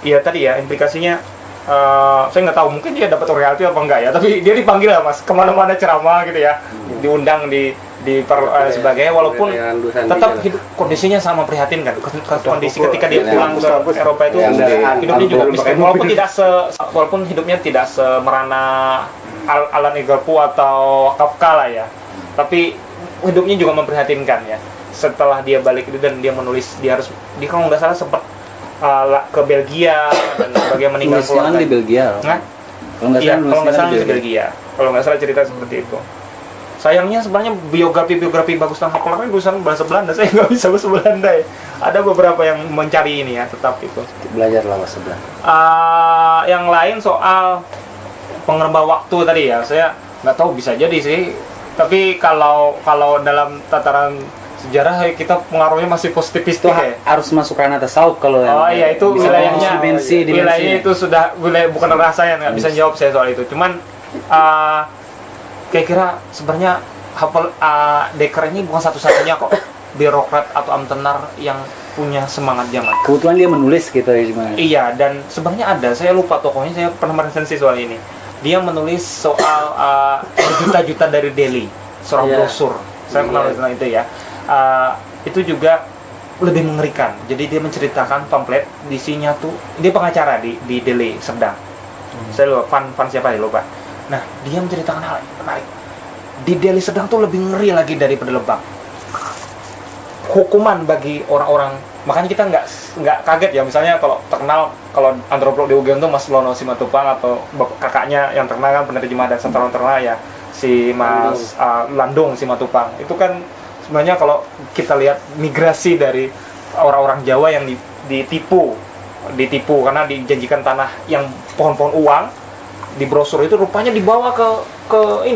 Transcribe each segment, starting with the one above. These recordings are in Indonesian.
ya tadi ya implikasinya saya nggak tahu, mungkin dia dapat royalti apa enggak ya, tapi dia dipanggil lah Mas kemana-mana ceramah gitu ya, diundang sebagainya, walaupun tetap hidup kondisinya sama prihatin kan, kondisi ketika dia pulang ke Eropa itu hidupnya juga miskin, walaupun hidupnya tidak semerana Alan Eggerpoe atau Kafka lah ya, tapi hidupnya juga memprihatinkan ya. Setelah dia balik itu dan dia menulis, dia kalau nggak salah sempat ke Belgia dan bagaimana meninggal keluarga di Belgia. Nah, kalau nggak salah di Belgia. Kalau nggak salah cerita seperti itu. Sayangnya sebenarnya biografi bagus tentang Kepler itu tulisan bahasa Belanda. Saya nggak bisa bahasa Belanda ya. Ada beberapa yang mencari ini ya, tetap itu. Belajarlah bahasa Belanda. Yang lain soal pengerba waktu tadi ya, saya nggak tahu, bisa jadi sih. Tapi kalau dalam tataran sejarah kita pengaruhnya masih positivistik ya. Harus masuk ranah tasawuf kalau iya itu wilayahnya. Dimensi. Wilayahnya itu sudah wilayah, bukan rasa yang nggak bisa jawab saya soal itu. Cuman kira-kira sebenarnya Dekker ini bukan satu-satunya kok birokrat atau amtenar yang punya semangat zaman. Kebetulan dia menulis gitu ya gimana? Iya, dan sebenarnya ada, saya lupa tokohnya, saya pernah meresensi soal ini. Dia menulis soal juta-juta dari Delhi, seorang brosur. Saya pernah menulis tentang itu ya. Itu juga lebih mengerikan. Jadi dia menceritakan pamflet, isinya tuh dia pengacara di Delhi Serdang. Saya lupa Van siapa ya, lupa. Nah, dia menceritakan hal yang menarik. Di Delhi Serdang tuh lebih ngeri lagi daripada Lebak. Hukuman bagi orang-orang, makanya kita nggak kaget ya, misalnya kalau terkenal, kalau antropolog di UGM tuh Mas Lono Simatupang atau kakaknya yang terkenal kan penerjemah dan sastrawan terkenal ya, si Mas Landung Simatupang. Itu kan sebenarnya kalau kita lihat migrasi dari orang-orang Jawa yang ditipu karena dijanjikan tanah yang pohon-pohon uang di brosur itu, rupanya dibawa ke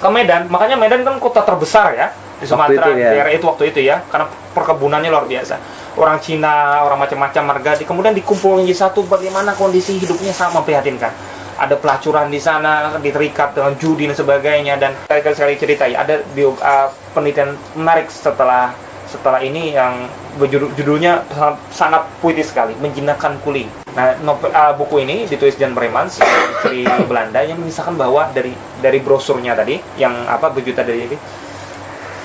Medan. Makanya Medan kan kota terbesar ya di Sumatera daerah itu waktu itu ya, karena perkebunannya luar biasa. Orang Cina, orang macam-macam marga kemudian dikumpulin di satu, bagaimana kondisi hidupnya sangat memprihatinkan. Ada pelacuran di sana, terikat dengan judi dan sebagainya, dan sekali cerita ya, ada penelitian menarik setelah ini yang judulnya sangat puitis sekali, Menjinakkan Kuli. Nah, buku ini ditulis Jan Bremans, istri Belanda, yang mengisahkan bahwa dari brosurnya tadi, yang berjuta dari ini,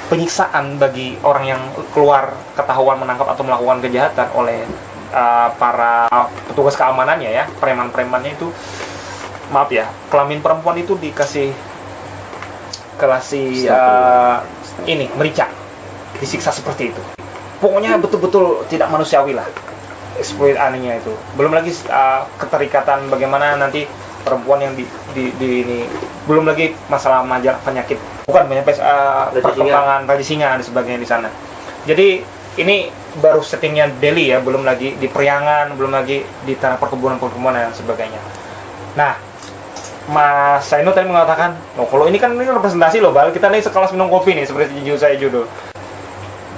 penyiksaan bagi orang yang keluar ketahuan menangkap atau melakukan kejahatan oleh para petugas keamanannya ya, preman-premannya itu, maaf ya, kelamin perempuan itu dikasih merica, disiksa seperti itu. Pokoknya betul-betul tidak manusiawi lah eksploit anehnya itu. Belum lagi keterikatan bagaimana nanti perempuan yang di ini, belum lagi masalah penyakit, bukan perkembangan raji singa dan sebagainya di sana. Jadi ini baru settingnya Delhi ya, belum lagi di Priangan, belum lagi di tanah perkebunan dan sebagainya. Nah, Mas Sainu tadi mengatakan, kalau ini kan ini representasi loh, Bal, kita nih sekelas minum kopi nih, seperti saya judul.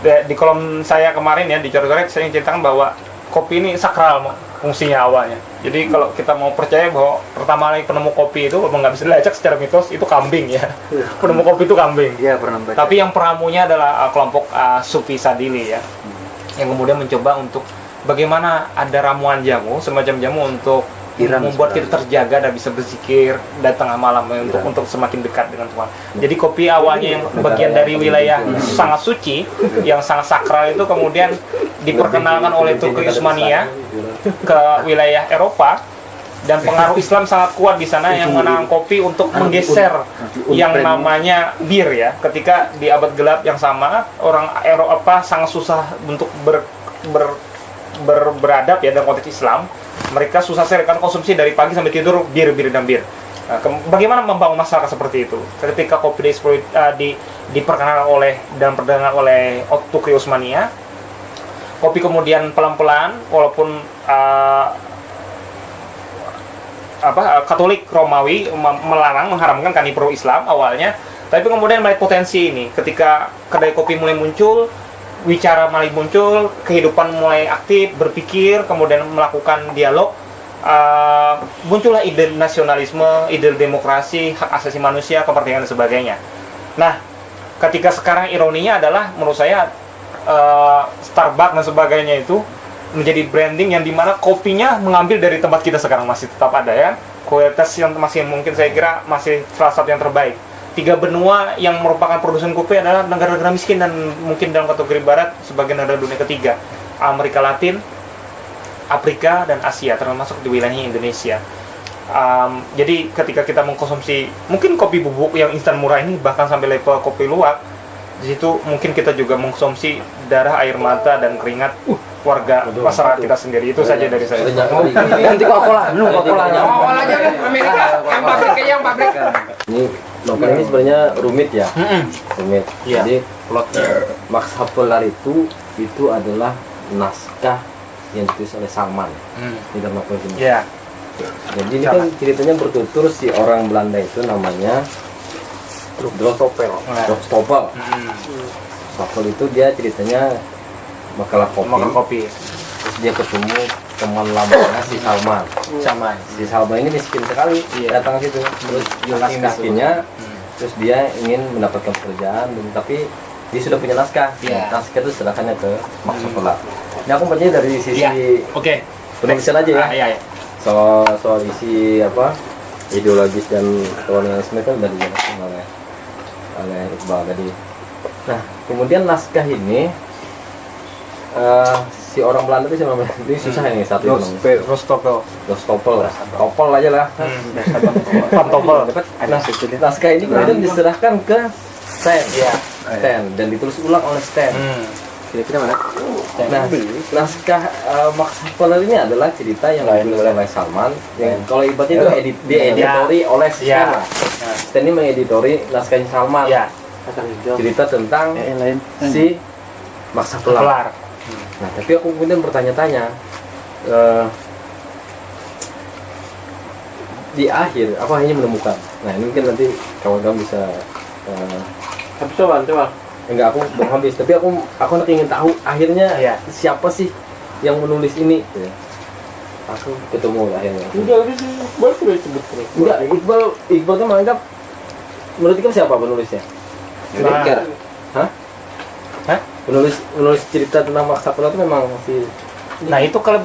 Di kolom saya kemarin ya, di coret-coret saya ceritakan bahwa kopi ini sakral fungsinya awalnya. Jadi kalau kita mau percaya bahwa pertama kali penemu kopi itu, memang nggak bisa dilacak secara mitos, itu kambing ya. Penemu kopi itu kambing. Iya, pernah baca. Tapi yang peramunya adalah kelompok Sufi Sadili ya, yang kemudian mencoba untuk bagaimana ada ramuan jamu, semacam jamu untuk membuat kita terjaga dan bisa berzikir dan tengah malam untuk semakin dekat dengan Tuhan. Jadi kopi awalnya yang bagian dari wilayah sangat suci, yang sangat sakral itu kemudian diperkenalkan oleh Turki Utsmania ke wilayah Eropa, dan pengaruh Islam sangat kuat di sana yang menggunakan kopi untuk menggeser yang namanya bir ya. Ketika di abad gelap yang sama, orang Eropa sangat susah untuk beradab ya dalam konteks Islam. Mereka susah sekali kan konsumsi dari pagi sampai tidur bir. Nah, bagaimana membangun masyarakat seperti itu? Ketika kopi diperkenalkan dan perdagangan oleh Turki Utsmania, kopi kemudian pelan-pelan, walaupun Katolik Romawi mengharamkan Kanipro Islam awalnya, tapi kemudian melihat potensi ini. Ketika kedai kopi mulai muncul, wicara mulai muncul, kehidupan mulai aktif, berpikir, kemudian melakukan dialog, muncullah ide nasionalisme, ide demokrasi, hak asasi manusia, kemerdekaan dan sebagainya. Nah, ketika sekarang ironinya adalah menurut saya Starbucks dan sebagainya itu menjadi branding yang dimana kopinya mengambil dari tempat kita sekarang masih tetap ada ya, kualitas yang masih mungkin saya kira masih salah satu yang terbaik. 3 benua yang merupakan produsen kopi adalah negara-negara miskin dan mungkin dalam kategori barat sebagai negara dunia ketiga, Amerika Latin, Afrika, dan Asia, termasuk di wilayahnya Indonesia. Jadi ketika kita mengkonsumsi mungkin kopi bubuk yang instan murah ini, bahkan sampai level kopi luwak, di situ mungkin kita juga mengkonsumsi darah, air mata, dan keringat warga masyarakat kita sendiri. Itu saja dari saya. Nanti Coca-Cola, minum Coca-Cola. Awal aja deh, Amerika, yang pabrik. Ini novel ini sebenarnya rumit ya, rumit. Iya. Jadi Max Havelaar itu adalah naskah yang ditulis oleh Salman di dalam novel ini. Iya. Jadi ini kan ceritanya bertutur si orang Belanda itu namanya Drostoppel. Drostoppel. Drostoppel itu dia ceritanya makalah kopi. Terus dia ketemu teman lamanya si Salman. Si Salman ini miskin sekali, datang ke situ. Terus saking miskinnya, terus dia ingin mendapatkan pekerjaan, tapi dia sudah punya naskah. Naskah itu serahkannya ke Max Havelaar. Ini aku baca dari sisi penulisan aja ya. Iya. Soal isi apa ideologis dan kolonialisme kan dari dijelaskan oleh Iqbal tadi. Nah, kemudian naskah ini si orang Belanda itu namanya, ini susah ini satu Drostoppel. Topel aja lah. Topel. Naskah ini kemudian diserahkan ke Stan dan ditulis ulang oleh Stan. Kira-kira mana? Nah, naskah Max Havelaar ini adalah cerita yang ditulis oleh Salman. Yang kalau ibaratnya itu dieditori oleh Stan. Stan ini mengeditori naskahnya Salman. Cerita tentang si Max Havelaar. Nah, tapi aku kemudian bertanya-tanya, di akhir aku hanya menemukan. Nah, ini mungkin nanti kawan-kawan bisa. Coba. Enggak, aku belum habis. Tapi aku ingin tahu akhirnya siapa sih yang menulis ini. Aku ketemu akhirnya. Iqbal sudah disebut. Enggak, Iqbal kan menganggap, menurut Iqbal siapa penulisnya? Becker. Hah? Penulis cerita tentang Max Havelaar itu memang si. Nah, itu kalau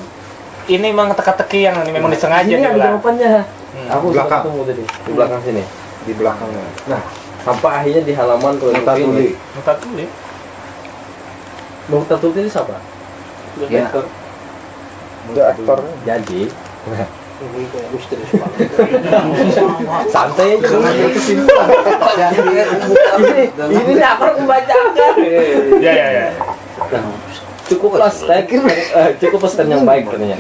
ini memang teka-teki yang memang disengaja ini ada diulang. jawabannya. Aku Belakang. ketemu tadi di belakang sini. Di belakangnya. Nah, sampai akhirnya di halaman tulis ini. Mutatuli itu siapa? Ya. Udah aktor. Jadi santai aja dulu kesimpulan. Ini aku membacakan. Ya. Cukuplah stand yang baik katanya.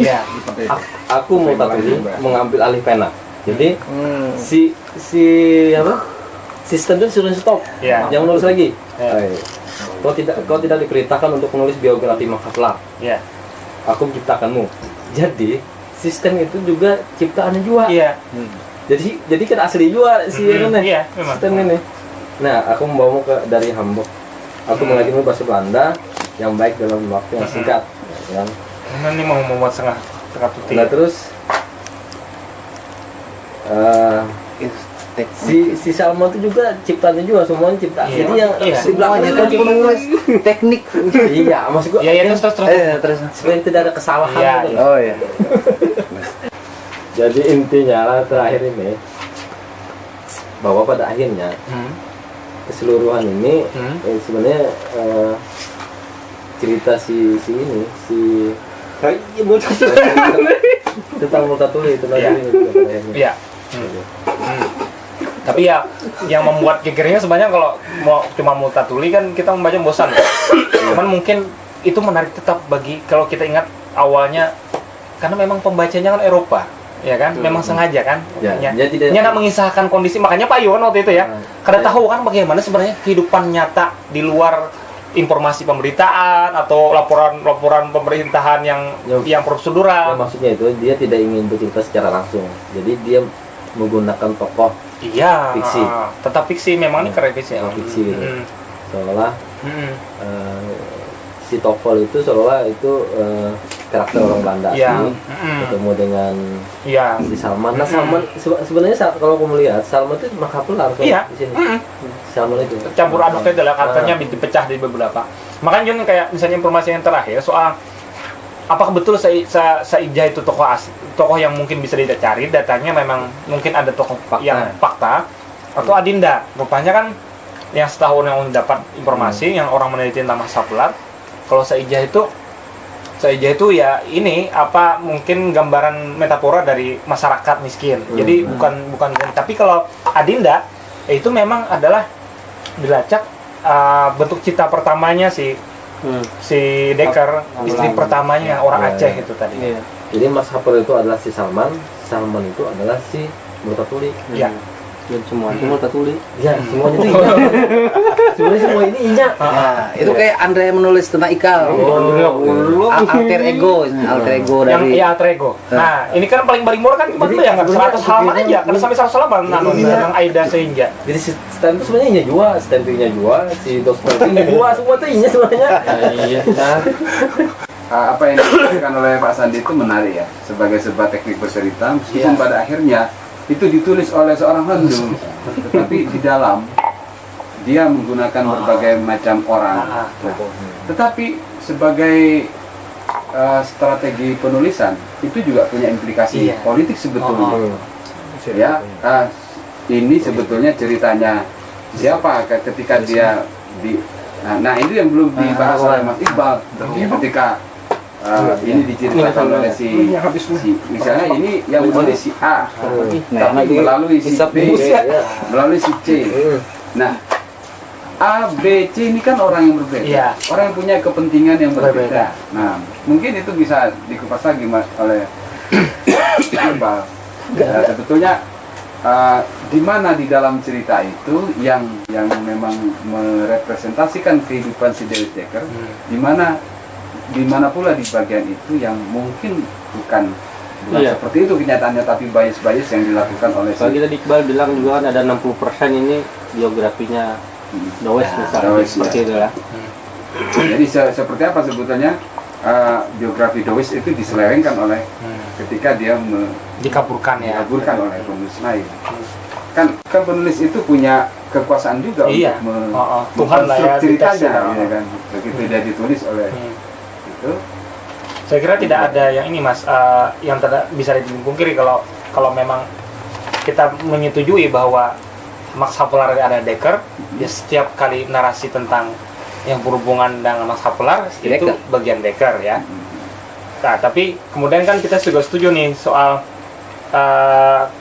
Aku Mutatuli mengambil alih pena. Jadi si apa? Sistem itu sudah stop. Yang nulis lagi. Kau tidak diperintahkan untuk menulis biografi Max Havelaar. Aku menciptakanmu. Jadi sistem itu juga ciptaannya juga. Jadi kan asli juga si sistem ini. Nah, aku membawamu dari Hamburg. Aku mengajarmu bahasa Belanda yang baik dalam waktu yang singkat. Ya. Ini mau membuat setengah putih. Nah, terus si Salman itu juga ciptaannya juga, semuanya ciptaan. Jadi yang di belakangnya kan penulis teknik. Iya, maksud gua. Terus. Sebenarnya tidak ada kesalahan gitu. Oh iya. Jadi intinya lah terakhir ini bahwa pada akhirnya keseluruhan ini sebenarnya cerita si tentang Mutatuli tentang ini akhirnya. Tapi ya yang membuat gegernya sebenarnya kalau mau cuma Mutatuli kan kita membaca bosan. Cuman mungkin itu menarik tetap bagi kalau kita ingat awalnya karena memang pembacanya kan Eropa. Ya kan, memang sengaja kan, nak mengisahkan kondisi, makanya Pak Iwan waktu itu karena tahu kan bagaimana sebenarnya kehidupan nyata di luar informasi pemberitaan atau laporan pemerintahan yang prosedural. Maksudnya itu dia tidak ingin bercerita secara langsung, jadi dia menggunakan tokoh fiksi, tetap fiksi, memang ini keren fiksi, fiksi gitu, seolah si Toffel itu seolah itu karakter orang Belanda asli ketemu dengan si Salman. Nah, Salman sebenarnya kalau aku melihat Salman itu Max Havelaar di sini. Salman itu campur aduknya adalah karakternya dipecah di beberapa. Makanya Jun kayak misalnya informasi yang terakhir soal apakah betul Saijah itu tokoh yang mungkin bisa dicari datanya, memang mungkin ada tokoh yang fakta atau Adinda? Rupanya kan yang setahun yang dapat informasi yang orang meneliti tentang Mahsapular, kalau Saijah itu ya ini apa mungkin gambaran metafora dari masyarakat miskin. Jadi bukan tapi kalau Adinda itu memang adalah dilacak bentuk cita pertamanya si Dekker, istri pertamanya orang Aceh itu tadi. Iya. Jadi Mahsapular itu adalah si Salman itu adalah si Multatuli. Iya. Dan semua itu Multatuli. Ya, semuanya itu Inya. Sebenarnya semua ini Inya. Nah, itu kayak Andre menulis tentang Ikal. Alter ego dari Alter ego. Nah, ini kan paling barimor kan cuma yang 100 halaman aja, karena sampai 100 halaman tentang Aida Senja. Jadi si Stan itu sebenarnya Inya juga, Stanley-nya juga, si Dostoevsky juga, semua itu Inya sebenarnya. Iya. Apa yang dilakukan oleh Pak Sandi itu menarik ya, sebagai sebuah teknik bercerita, meskipun pada akhirnya itu ditulis oleh seorang hantu, tetapi di dalam dia menggunakan berbagai macam orang. Tetapi sebagai strategi penulisan itu juga punya implikasi politik sebetulnya. Ya, ini sebetulnya ceritanya siapa ketika dia di. Nah itu yang belum dibahas oleh Mas Iqbal. Ketika ini diceritakan oleh si misalnya ini yang menulis si A, tapi melalui si B, melalui si C. Nah, A, B, C ini kan orang yang berbeda, orang yang punya kepentingan yang berbeda. Nah, mungkin itu bisa dikupas lagi Mas oleh Iqbal. Sebetulnya di mana di dalam cerita itu yang memang merepresentasikan kehidupan si Dewi Dekker, di mana pula di bagian itu yang mungkin bukan seperti itu kenyataannya, tapi bias-bias yang dilakukan oleh Bagi tadi Iqbal bilang juga kan ada 60% ini biografinya Dawes misalnya, seperti itu ya. Jadi seperti apa sebetulnya biografi Dawes itu diselewengkan oleh ketika dia dikaburkan oleh penulis lain. Kan penulis itu punya kekuasaan juga untuk Tuhan lah ya ceritanya, kan begitu dia ditulis oleh itu. Saya kira tidak ada yang ini Mas, yang bisa dipungkiri kalau memang kita menyetujui bahwa Mahsapular ada Dekker, ya setiap kali narasi tentang yang berhubungan dengan Mahsapular itu bagian Dekker ya. Nah, tapi kemudian kan kita juga setuju nih soal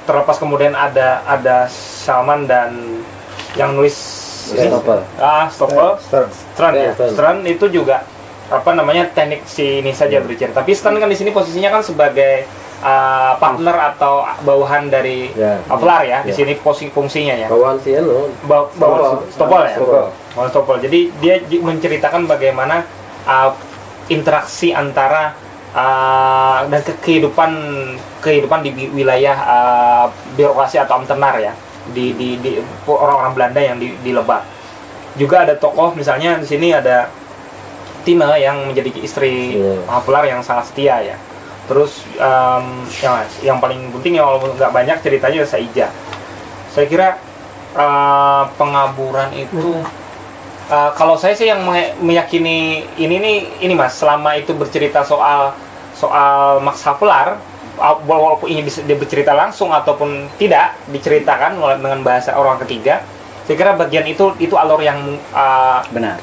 terlepas kemudian ada Salman dan yang nulis Stern itu juga apa namanya teknik si ini saja bercerita. Tapi Stern kan di sini posisinya kan sebagai partner atau bawahan dari Mahsapular ya. Di sini fungsinya ya. Bawahan si Stopol. Jadi dia menceritakan bagaimana interaksi antara dan kehidupan di wilayah birokrasi atau Amtenar ya, di orang-orang Belanda yang di Lebak. Juga ada tokoh misalnya di sini ada Tine yang menjadi istri Mahsapular yang sangat setia ya. Terus yang paling penting ya, walaupun nggak banyak ceritanya Saijah. Saya kira pengaburan itu kalau saya sih yang meyakini ini Mas, selama itu bercerita soal Mahsapular, walaupun ini bisa bercerita langsung ataupun tidak diceritakan dengan bahasa orang ketiga, saya kira bagian itu alur yang benar,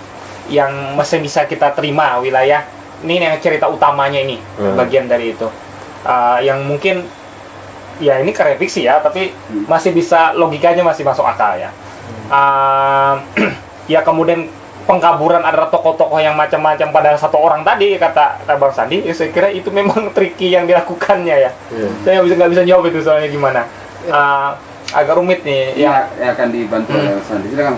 yang masih bisa kita terima. Wilayah ini yang cerita utamanya ini bagian dari itu yang mungkin ya ini karya fiksi ya, tapi masih bisa, logikanya masih masuk akal ya. Ya kemudian pengkaburan adalah tokoh-tokoh yang macam-macam pada satu orang tadi kata Bang Sandi, ya saya kira itu memang triki yang dilakukannya ya. Saya nggak bisa jawab itu soalnya gimana, agak rumit nih ya akan dibantu oleh Bang Sandi. Silakan.